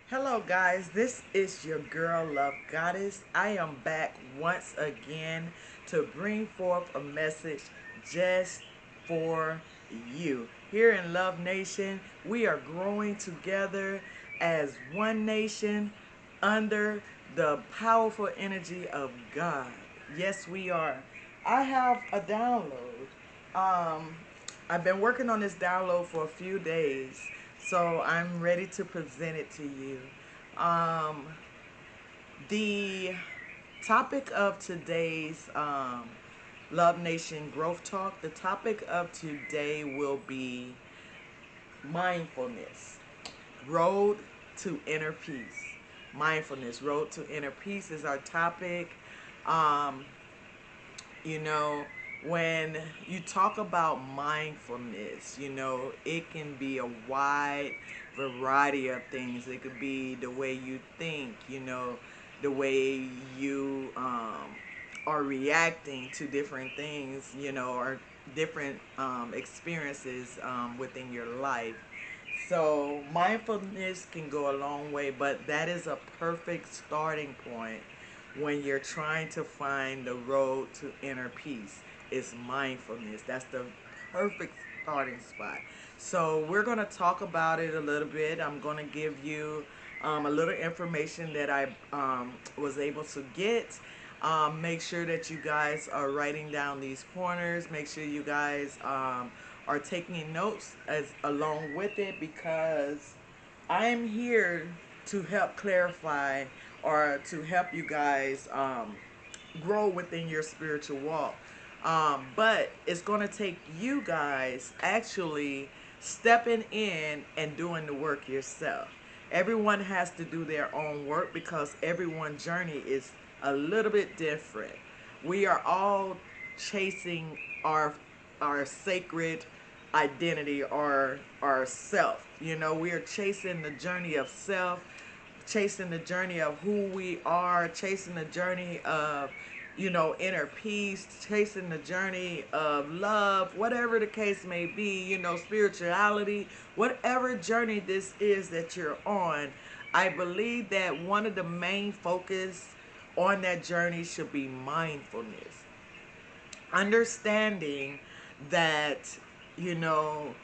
Hello, guys. This is your girl, Love Goddess. I am back once again to bring forth a message just for you. Here in Love Nation, we are growing together as one nation under the powerful energy of God. Yes, we are. I have a download. Um, I've been working on this download for a few days, so I'm ready to present it to you. Um, the topic of today's Love Nation Growth Talk, the topic of today will be mindfulness, road to inner peace. Mindfulness, road to inner peace is our topic. Um, you know, when you talk about mindfulness, it can be a wide variety of things. It could be the way you think, the way you are reacting to different things, or different experiences within your life. So mindfulness can go a long way, but that is a perfect starting point when you're trying to find the road to inner peace. Is mindfulness. That's the perfect starting spot. So we're going to talk about it a little bit. I'm going to give you a little information that I was able to get. Make sure that you guys are writing down these pointers. Make sure you guys are taking notes as along with it, because I am here to help clarify or to help you guys grow within your spiritual walk. But it's going to take you guys actually stepping in and doing the work yourself. Everyone has to do their own work because everyone's journey is a little bit different. We are all chasing our sacred identity or our self. We are chasing the journey of self, chasing the journey of who we are, chasing the journey of, inner peace, chasing the journey of love, whatever the case may be, spirituality, whatever journey this is that you're on. I believe that one of the main focus on that journey should be mindfulness. Understanding that, you know,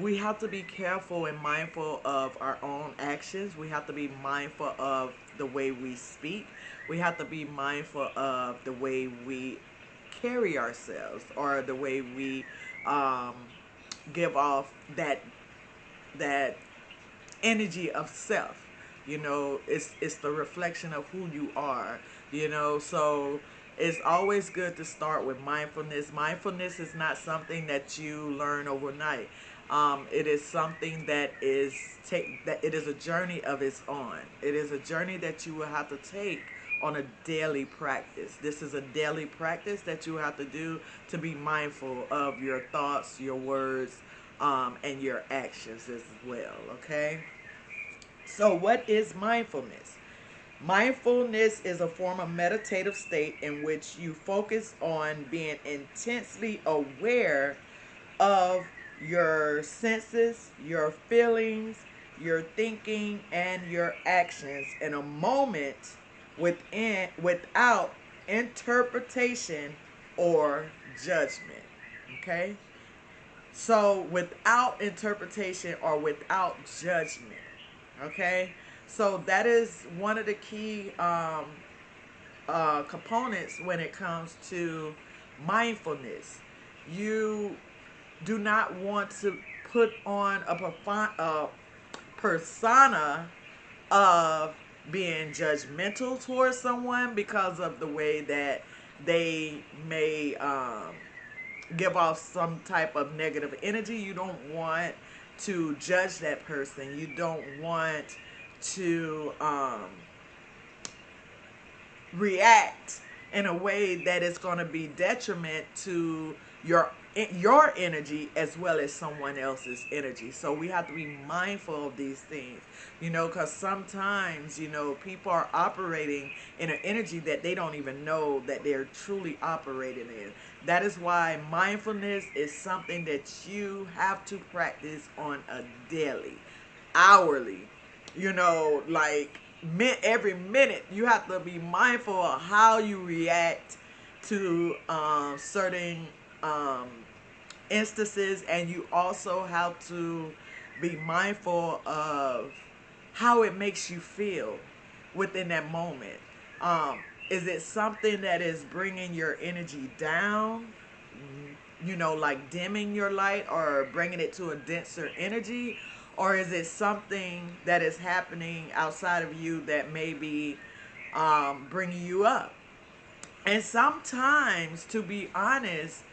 we have to be careful and mindful of our own actions. We have to be mindful of the way we speak. We have to be mindful of the way we carry ourselves, or the way we um, give off that energy of self. It's the reflection of who you are. So it's always good to start with mindfulness. Mindfulness is not something that you learn overnight. It is something that it is a journey of its own. It is a journey that you will have to take on a daily practice. This is a daily practice that you have to do to be mindful of your thoughts, your words, and your actions as well. Okay. So, what is mindfulness? Mindfulness is a form of meditative state in which you focus on being intensely aware of your senses, your feelings, your thinking, and your actions in a moment without interpretation or judgment. Okay? So, without interpretation or without judgment. Okay? So, that is one of the key components when it comes to mindfulness. You do not want to put on a persona of being judgmental towards someone because of the way that they may give off some type of negative energy. You don't want to judge that person. You don't want to react in a way that is going to be detriment to your energy as well as someone else's energy. So we have to be mindful of these things, because sometimes, people are operating in an energy that they don't even know that they're truly operating in. That is why mindfulness is something that you have to practice on a daily, hourly, you know, like every minute you have to be mindful of how you react to certain um, instances, and you also have to be mindful of how it makes you feel within that moment. Um, is it something that is bringing your energy down? You know, like dimming your light or bringing it to a denser energy? Or is it something that is happening outside of you that may be bringing you up? And sometimes, to be honest,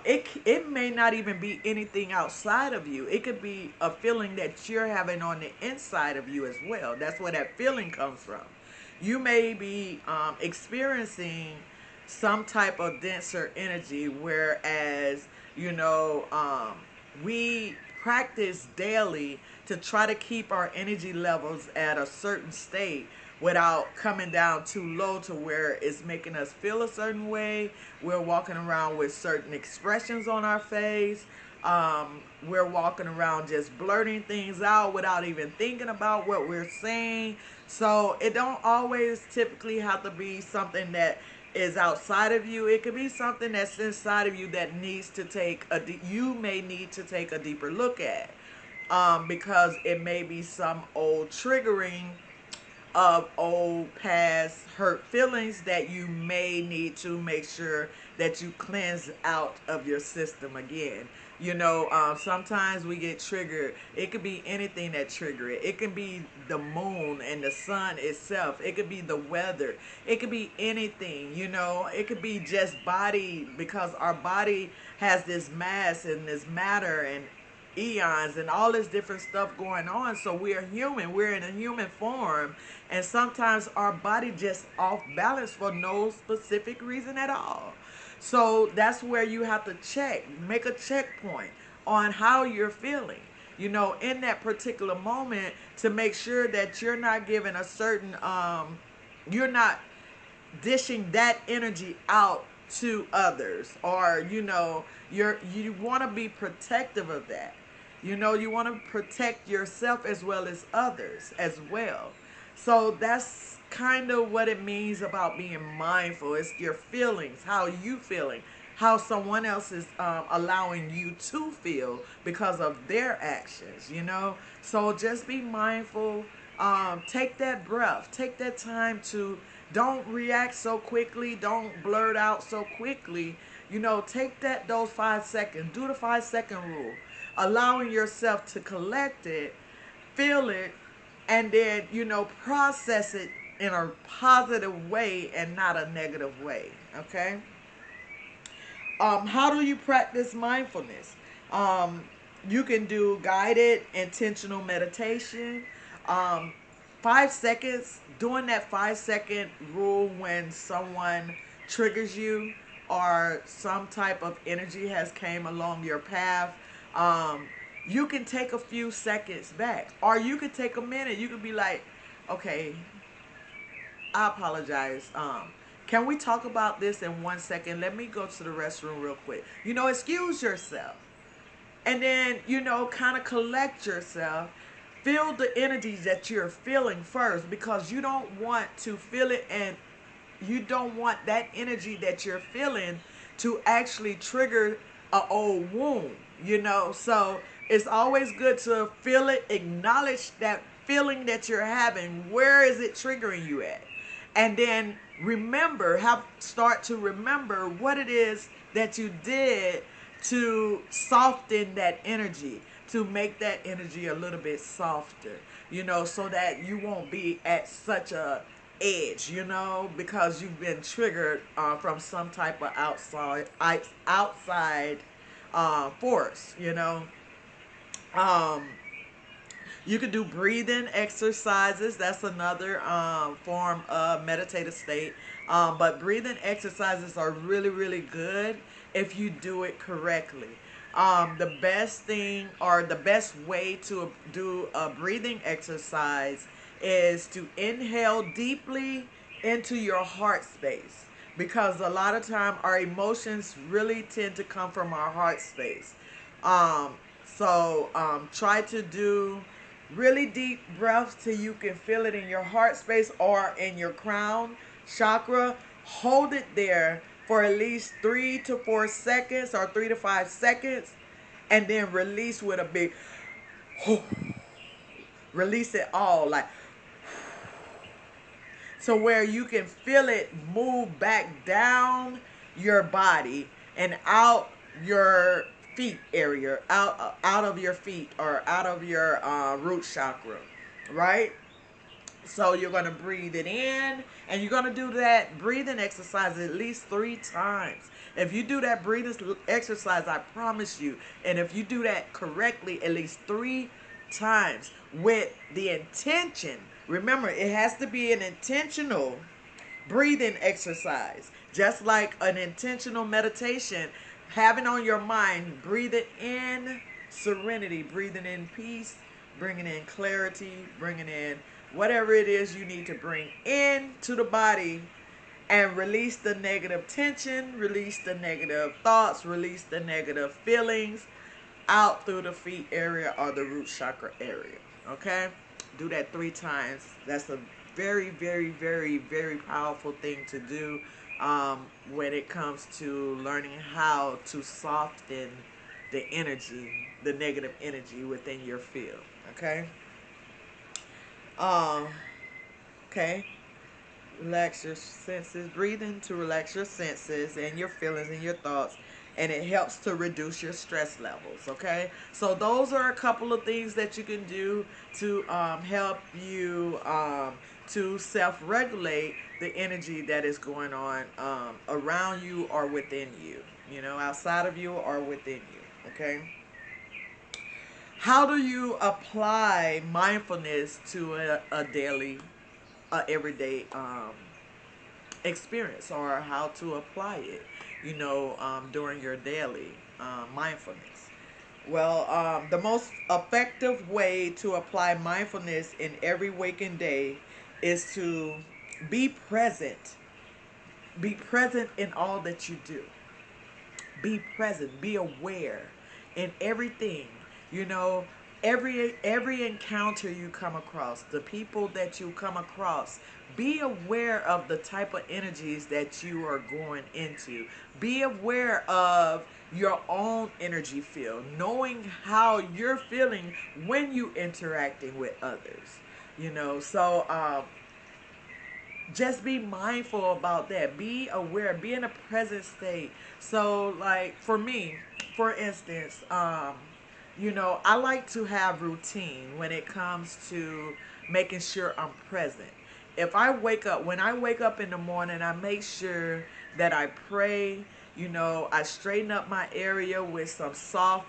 it may not even be anything outside of you. It could be a feeling that you're having on the inside of you as well. That's where that feeling comes from. You may be experiencing some type of denser energy, whereas, you know, we practice daily to try to keep our energy levels at a certain state without coming down too low to where it's making us feel a certain way. We're walking around with certain expressions on our face. We're walking around just blurting things out without even thinking about what we're saying. So it don't always typically have to be something that is outside of you. It could be something that's inside of you that needs to you may need to take a deeper look at, because it may be some old triggering of old past hurt feelings that you may need to make sure that you cleanse out of your system again. You know, sometimes we get triggered. It could be anything that trigger it. It can be the moon and the sun itself. It could be the weather. It could be anything, you know. It could be just body, because our body has this mass and this matter and eons and all this different stuff going on. So we're human, we're in a human form, and sometimes our body just off balance for no specific reason at all. So that's where you have to make a checkpoint on how you're feeling, you know, in that particular moment, to make sure that you're not giving a certain you're not dishing that energy out to others, or you know, you want to be protective of that. You know, you want to protect yourself as well as others as well. So that's kind of what it means about being mindful. It's your feelings, how you feeling, how someone else is allowing you to feel because of their actions, you know. So just be mindful. Take that breath, take that time to don't react so quickly, don't blurt out so quickly. You know, take those 5 seconds, do the 5 second rule, allowing yourself to collect it, feel it, and then, you know, process it in a positive way and not a negative way. Okay. How do you practice mindfulness? Um, you can do guided intentional meditation. Um, 5 seconds, doing that 5 second rule when someone triggers you or some type of energy has came along your path. Um, you can take a few seconds back, or you could take a minute. You could be like, okay, I apologize. Can we talk about this in 1 second? Let me go to the restroom real quick. You know, excuse yourself. And then, you know, kind of collect yourself. Feel the energies that you're feeling first, because you don't want to feel it, and you don't want that energy that you're feeling to actually trigger a old wound, you know. So it's always good to feel it, acknowledge that feeling that you're having. Where is it triggering you at? And then start to remember what it is that you did to soften that energy, to make that energy a little bit softer, you know, so that you won't be at such a edge, you know, because you've been triggered from some type of outside force, you know. Um, you can do breathing exercises. That's another form of meditative state. But breathing exercises are really, really good if you do it correctly. The best thing, or the best way to do a breathing exercise, is to inhale deeply into your heart space, because a lot of time our emotions really tend to come from our heart space. Um, so try to do Really deep breaths till you can feel it in your heart space or in your crown chakra. Hold it there for at least 3 to 4 seconds or 3 to 5 seconds, and then release with a big release it all, like, so where you can feel it move back down your body and out your feet area, out of your feet or out of your root chakra, right? So you're going to breathe it in, and you're going to do that breathing exercise at least 3 times. If you do that breathing exercise, I promise you, and if you do that correctly at least 3 times with the intention, remember, it has to be an intentional breathing exercise, just like an intentional meditation, having on your mind, breathing in serenity, breathing in peace, bringing in clarity, bringing in whatever it is you need to bring into the body, and release the negative tension, release the negative thoughts, release the negative feelings out through the feet area or the root chakra area. Okay? Do that 3 times. That's a very, very, very, very powerful thing to do when it comes to learning how to soften the energy, the negative energy within your field. Okay? Um, okay. Relax your senses. Breathing to relax your senses and your feelings and your thoughts. And it helps to reduce your stress levels. Okay. So those are a couple of things that you can do to help you to self-regulate the energy that is going on around you or within you. You know, outside of you or within you. Okay. How do you apply mindfulness to a daily, everyday experience, or how to apply it, during your daily mindfulness? Well, the most effective way to apply mindfulness in every waking day is to be present. Be present in all that you do. Be present, be aware in everything. you know every encounter you come across, the people that you come across, be aware of the type of energies that you are going into. Be aware of your own energy field, knowing how you're feeling when you interacting with others. So just be mindful about that. Be aware. Be in a present state. So, like for me, for instance, I like to have routine when it comes to making sure I'm present. When I wake up in the morning, I make sure that I pray. I straighten up my area with some soft,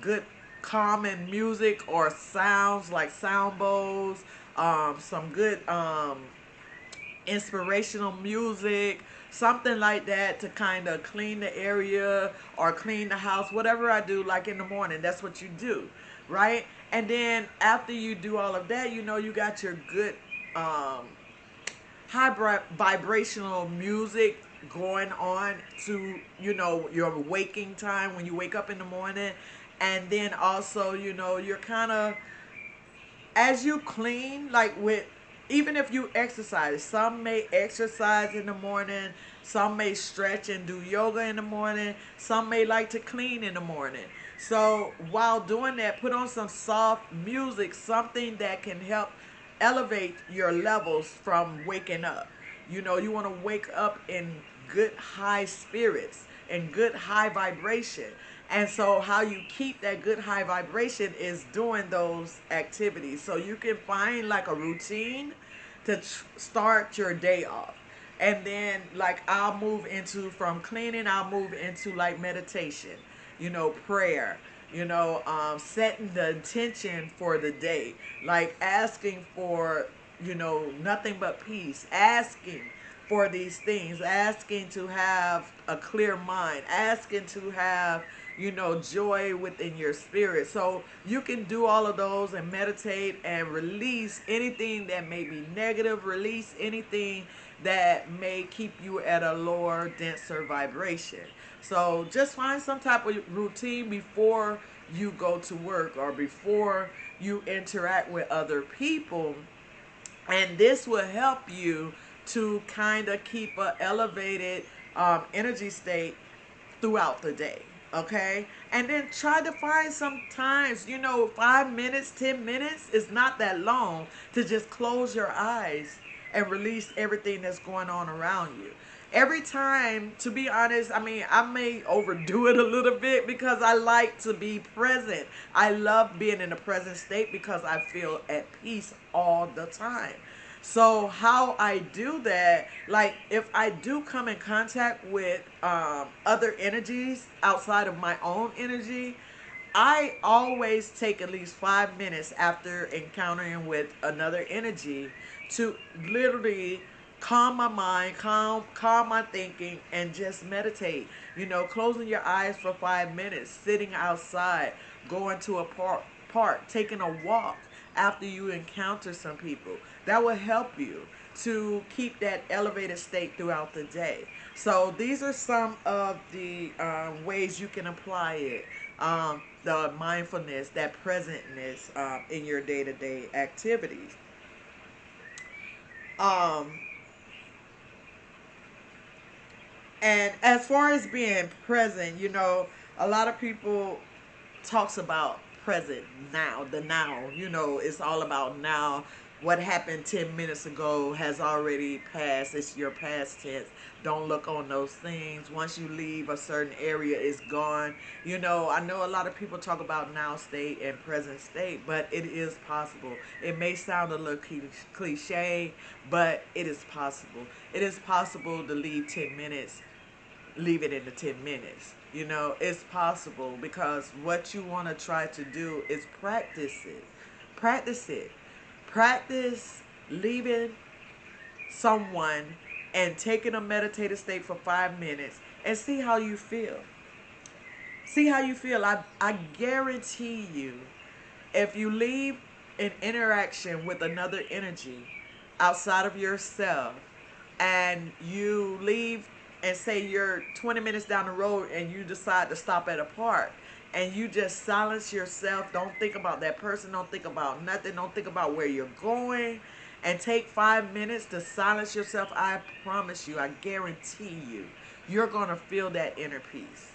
good, calming music or sounds like sound bowls, some good inspirational music, something like that, to kind of clean the area or clean the house, whatever I do, like in the morning. That's what you do, right? And then after you do all of that, you got your good vibrational music going on to, your waking time when you wake up in the morning. And then also, you're kind of, as you clean, like with, even if you exercise, some may exercise in the morning, some may stretch and do yoga in the morning, some may like to clean in the morning. So while doing that, put on some soft music, something that can help elevate your levels from waking up. You want to wake up in good high spirits and good high vibration. And so how you keep that good high vibration is doing those activities. So you can find like a routine to start your day off. And then like from cleaning, I'll move into like meditation, prayer, setting the intention for the day, like asking for, nothing but peace, asking for these things, asking to have a clear mind, asking to have, joy within your spirit. So you can do all of those and meditate and release anything that may be negative, release anything that may keep you at a lower, denser vibration. So just find some type of routine before you go to work or before you interact with other people, and this will help you to kind of keep a elevated energy state throughout the day. Okay, and then try to find some times, 5 minutes, 10 minutes is not that long, to just close your eyes and release everything that's going on around you. Every time, to be honest, I mean, I may overdo it a little bit because I like to be present. I love being in the present state because I feel at peace all the time. So how I do that, like if I do come in contact with other energies outside of my own energy, I always take at least 5 minutes after encountering with another energy to literally calm my mind, calm my thinking, and just meditate. Closing your eyes for 5 minutes, sitting outside, going to a park, taking a walk after you encounter some people. That will help you to keep that elevated state throughout the day. So these are some of the ways you can apply it. The mindfulness, that presentness in your day-to-day activities. Um, and as far as being present, a lot of people talks about present now, the now. It's all about now. What happened 10 minutes ago has already passed. It's your past tense. Don't look on those things. Once you leave a certain area, it's gone. I know a lot of people talk about now state and present state, but it is possible. It may sound a little cliche, but it is possible. It is possible to leave 10 minutes, leave it in the 10 minutes. It's possible, because what you want to try to do is practice it. Practice it. Practice leaving someone and taking a meditative state for 5 minutes and see how you feel. See how you feel. I guarantee you, if you leave an interaction with another energy outside of yourself, and you leave and say you're 20 minutes down the road and you decide to stop at a park, and you just silence yourself, don't think about that person, don't think about nothing, don't think about where you're going, and take 5 minutes to silence yourself, I promise you, I guarantee you, you're going to feel that inner peace.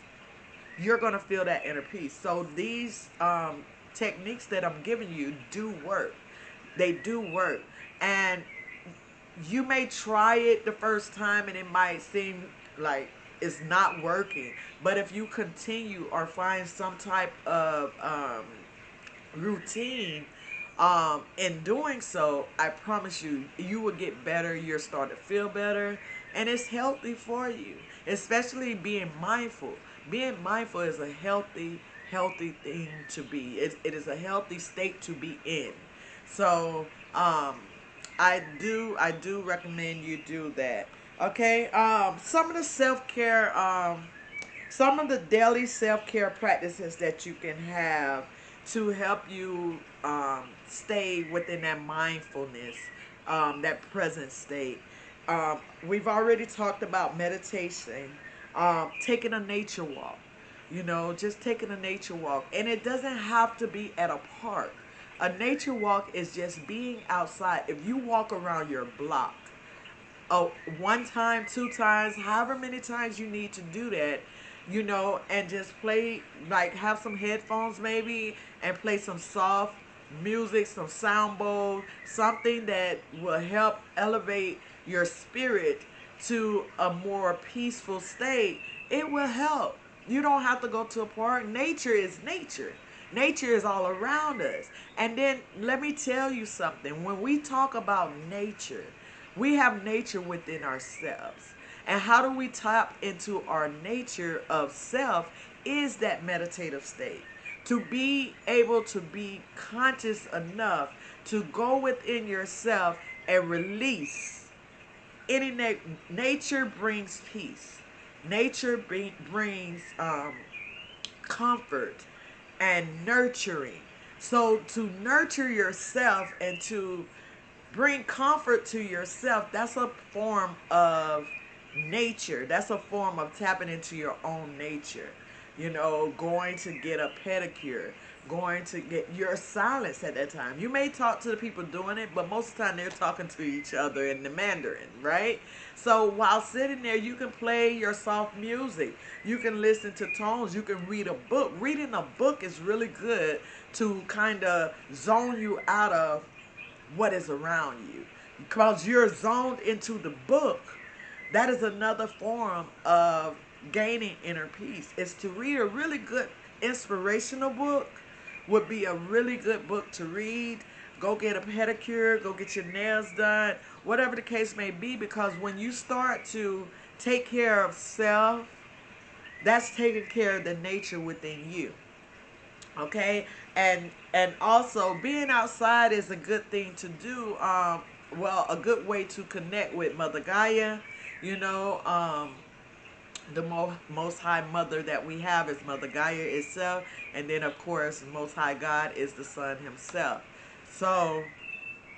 You're going to feel that inner peace. So these techniques that I'm giving you do work. They do work. And you may try it the first time and it might seem like it's not working. But if you continue or find some type of routine in doing so, I promise you, you will get better. You'll start to feel better. And it's healthy for you, especially being mindful. Being mindful is a healthy thing to be. It is a healthy state to be in. So, I do recommend you do that. Okay. Some of the self-care, some of the daily self-care practices that you can have to help you stay within that mindfulness, that present state. We've already talked about meditation, taking a nature walk. Just taking a nature walk. And it doesn't have to be at a park. A nature walk is just being outside. If you walk around your block, one time, two times, however many times you need to do that, and just play, like have some headphones maybe, and play some soft music, some sound bowl, something that will help elevate your spirit to a more peaceful state. It will help. You don't have to go to a park. Nature is nature. Nature is all around us. And then let me tell you something. When we talk about nature, we have nature within ourselves. And how do we tap into our nature of self is that meditative state. To be able to be conscious enough to go within yourself and release any nature brings peace. Nature brings comfort and nurturing. So to nurture yourself and to bring comfort to yourself, that's a form of nature. That's a form of tapping into your own nature. Going to get a pedicure, going to get your silence at that time. You may talk to the people doing it, but most of the time they're talking to each other in the Mandarin, right? So while sitting there, you can play your soft music. You can listen to tones. You can read a book. Reading a book is really good to kind of zone you out of what is around you, because you're zoned into the book. That is another form of gaining inner peace, is to read a really good inspirational book. Would be a really good book to read. Go get a pedicure, go get your nails done, whatever the case may be, because when you start to take care of self, that's taking care of the nature within you. Okay, and also being outside is a good thing to do. Well, a good way to connect with Mother Gaia. You know, the most high mother that we have is Mother Gaia itself, and then of course Most High God is the Sun himself. So,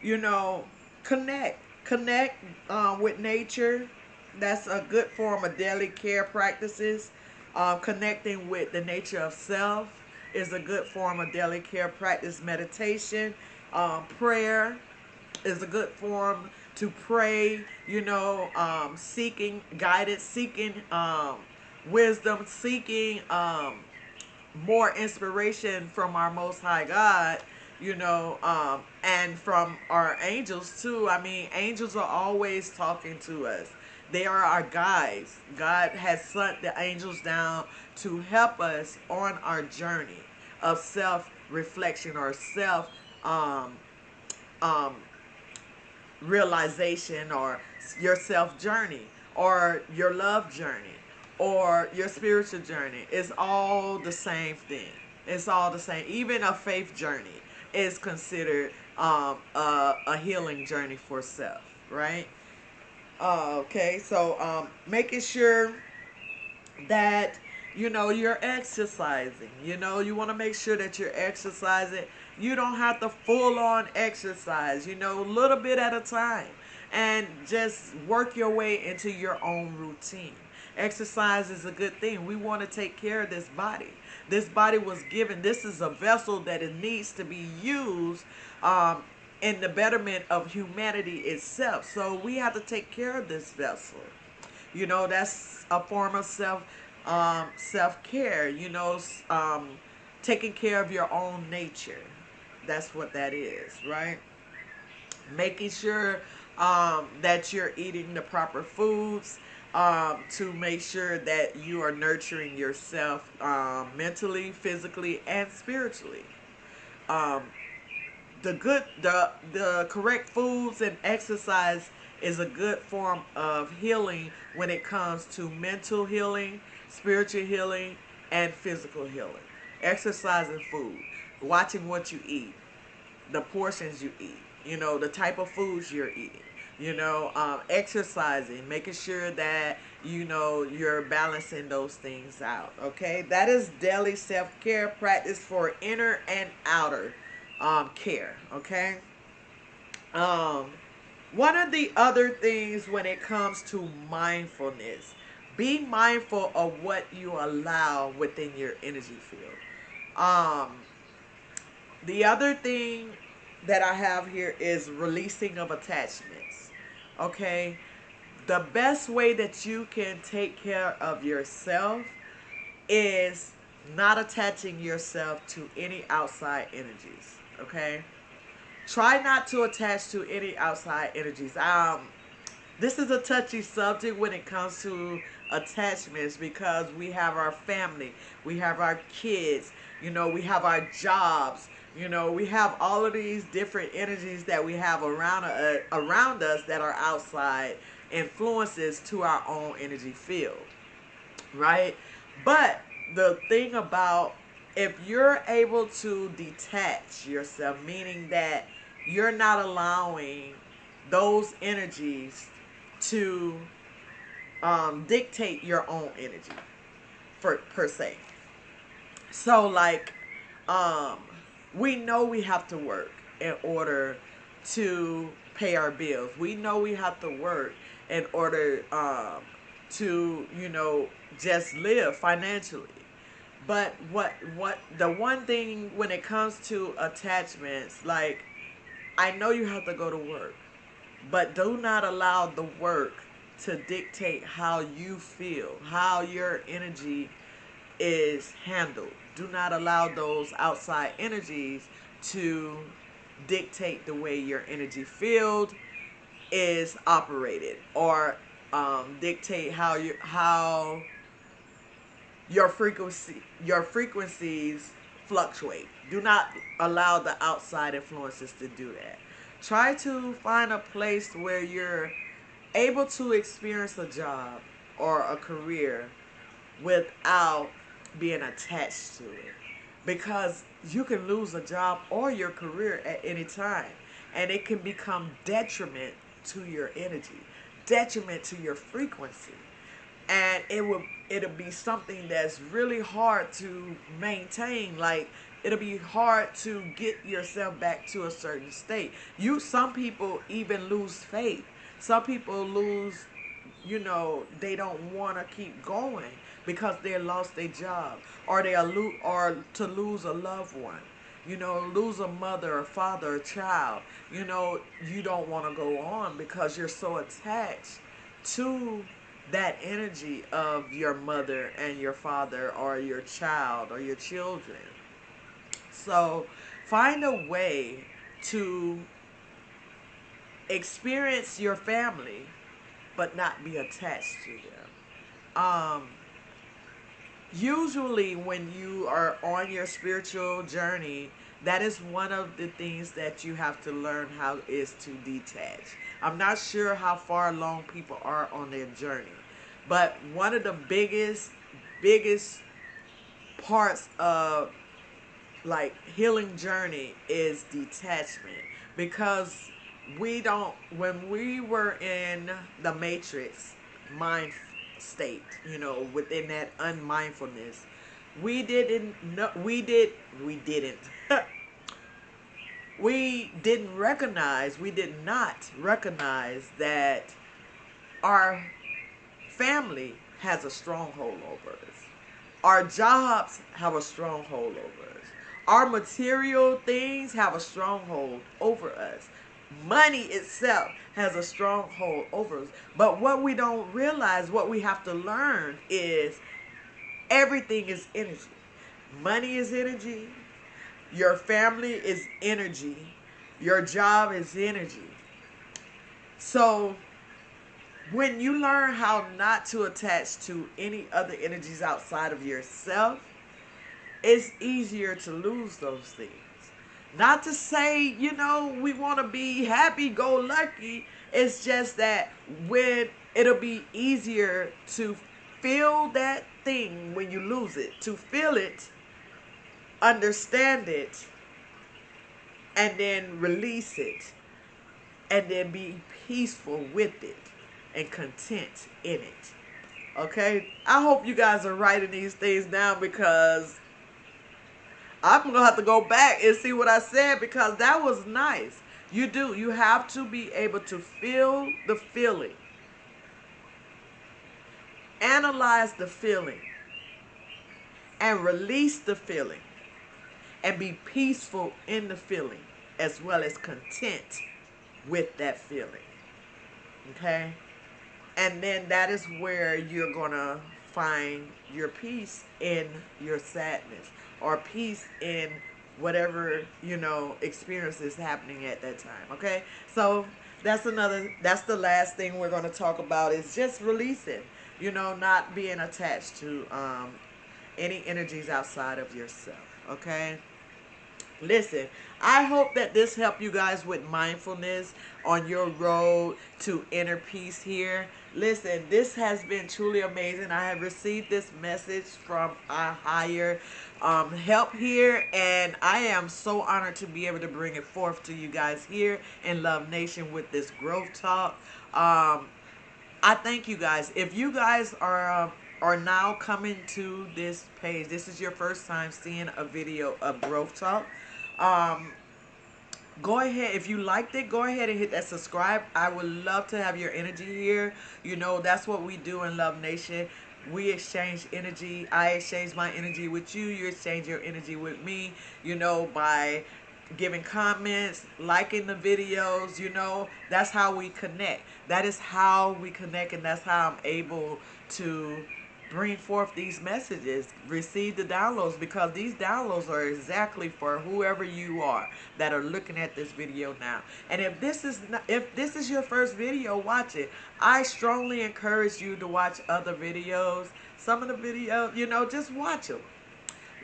you know, connect with nature. That's a good form of daily care practices. Connecting with the nature of self is a good form of daily care practice. Meditation, prayer is a good form to pray. You know, seeking guidance, seeking wisdom, seeking more inspiration from our Most High God, you know, and from our angels too. I mean, angels are always talking to us. They are our guides. God has sent the angels down to help us on our journey of self reflection or self um, um, realization, or your self journey, or your love journey, or your spiritual journey. It's all the same thing. It's all the same. Even a faith journey is considered a healing journey for self, right? Okay, so making sure that you know you're exercising. You know, you want to make sure that you're exercising. You don't have to full on exercise, you know, a little bit at a time, and just work your way into your own routine. Exercise is a good thing. We want to take care of this body. This body was given, this is a vessel that it needs to be used um, in the betterment of humanity itself. So we have to take care of this vessel. You know, that's a form of self care. You know, taking care of your own nature. That's what that is, right? Making sure that you're eating the proper foods, to make sure that you are nurturing yourself mentally, physically, and spiritually. Um, the correct foods and exercise is a good form of healing when it comes to mental healing, spiritual healing, and physical healing. Exercise and food, watching what you eat, the portions you eat, you know, the type of foods you're eating, you know, exercising, making sure that, you know, you're balancing those things out. Okay, that is daily self-care practice for inner and outer care. Okay. um One of the other things when it comes to mindfulness, be mindful of what you allow within your energy field. um the other thing that I have here is releasing of attachments. Okay? The best way that you can take care of yourself is not attaching yourself to any outside energies. Okay? Try not to attach to any outside energies. This is a touchy subject when it comes to attachments, because we have our family, we have our kids, you know, we have our jobs, you know, we have all of these different energies that we have around us that are outside influences to our own energy field, right? But the thing about, if you're able to detach yourself, meaning that you're not allowing those energies to dictate your own energy for per se. So like, um, we know we have to work in order to pay our bills. We know we have to work in order to, you know, just live financially. But what the one thing when it comes to attachments, like, I know you have to go to work, but do not allow the work to dictate how you feel, how your energy is handled. Do not allow those outside energies to dictate the way your energy field is operated, or dictate how your frequencies fluctuate. Do not allow the outside influences to do that. Try to find a place where you're able to experience a job or a career without being attached to it, because you can lose a job or your career at any time, and it can become detriment to your energy, detriment to your frequency, and it'll be something that's really hard to maintain. Like, it'll be hard to get yourself back to a certain state. Some people even lose faith. Some people lose, they don't want to keep going because they lost their job, or or to lose a loved one, lose a mother, a father, a child. You don't want to go on because you're so attached to that energy of your mother and your father, or your child, or your children. So find a way to experience your family but not be attached to them. Usually when you are on your spiritual journey, that is one of the things that you have to learn how is to detach. I'm not sure how far along people are on their journey, but one of the biggest parts of, like, healing journey is detachment, because we don't when we were in the matrix mind state, within that unmindfulness, we didn't know we didn't we did not recognize that our family has a stronghold over us. Our jobs have a stronghold over us. Our material things have a stronghold over us. Money itself has a stronghold over us. But what we don't realize, what we have to learn, is everything is energy. Money is energy. Your family is energy. Your job is energy. So when you learn how not to attach to any other energies outside of yourself, it's easier to lose those things. Not to say, we want to be happy go lucky. It's just that when it'll be easier to feel that thing when you lose it, to feel it, understand it, and then release it, and then be peaceful with it and content in it. Okay? I hope you guys are writing these things down, because I'm going to have to go back and see what I said, because that was nice. You have to be able to feel the feeling. Analyze the feeling. And release the feeling. And be peaceful in the feeling, as well as content with that feeling. Okay? And then that is where you're going to find your peace in your sadness, or peace in whatever, experience is happening at that time. Okay? So that's the last thing we're going to talk about, is just releasing, not being attached to any energies outside of yourself. Okay? Listen, I hope that this helped you guys with mindfulness on your road to inner peace here. Listen, this has been truly amazing. I have received this message from a higher help here, and I am so honored to be able to bring it forth to you guys here in Love Nation with this growth talk. I thank you guys. If you guys are now coming to this page, this is your first time seeing a video of growth talk, go ahead. If you liked it, go ahead and hit that subscribe. I would love to have your energy here. That's what we do in Love Nation. We exchange energy. I exchange my energy with you. You exchange your energy with me, by giving comments, liking the videos, that's how we connect. That is how we connect, and that's how I'm able to bring forth these messages, receive the downloads, because these downloads are exactly for whoever you are that are looking at this video now. And if this is your first video, watch it. I strongly encourage you to watch other videos. Some of the videos, just watch them.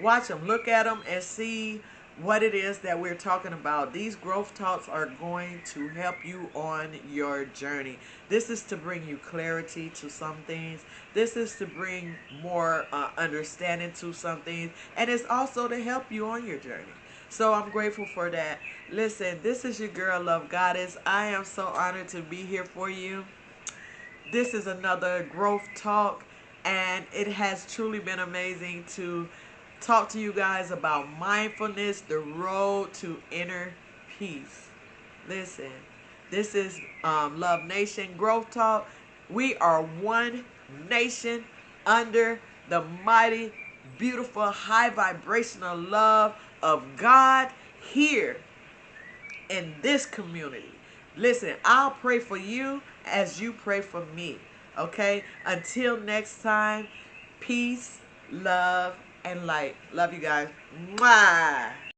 Watch them, look at them, and see what it is that we're talking about. These growth talks are going to help you on your journey. This is to bring you clarity to some things. This is to bring more understanding to some things. And it's also to help you on your journey. So I'm grateful for that. Listen, this is your girl, Love Goddess. I am so honored to be here for you. This is another growth talk, and it has truly been amazing to talk to you guys about mindfulness, the road to inner peace. Listen, this is Love Nation Growth Talk. We are one nation under the mighty, beautiful, high vibrational love of God here in this community. Listen, I'll pray for you as you pray for me. Okay? Until next time, peace, love, and light. Love you guys. Mwah!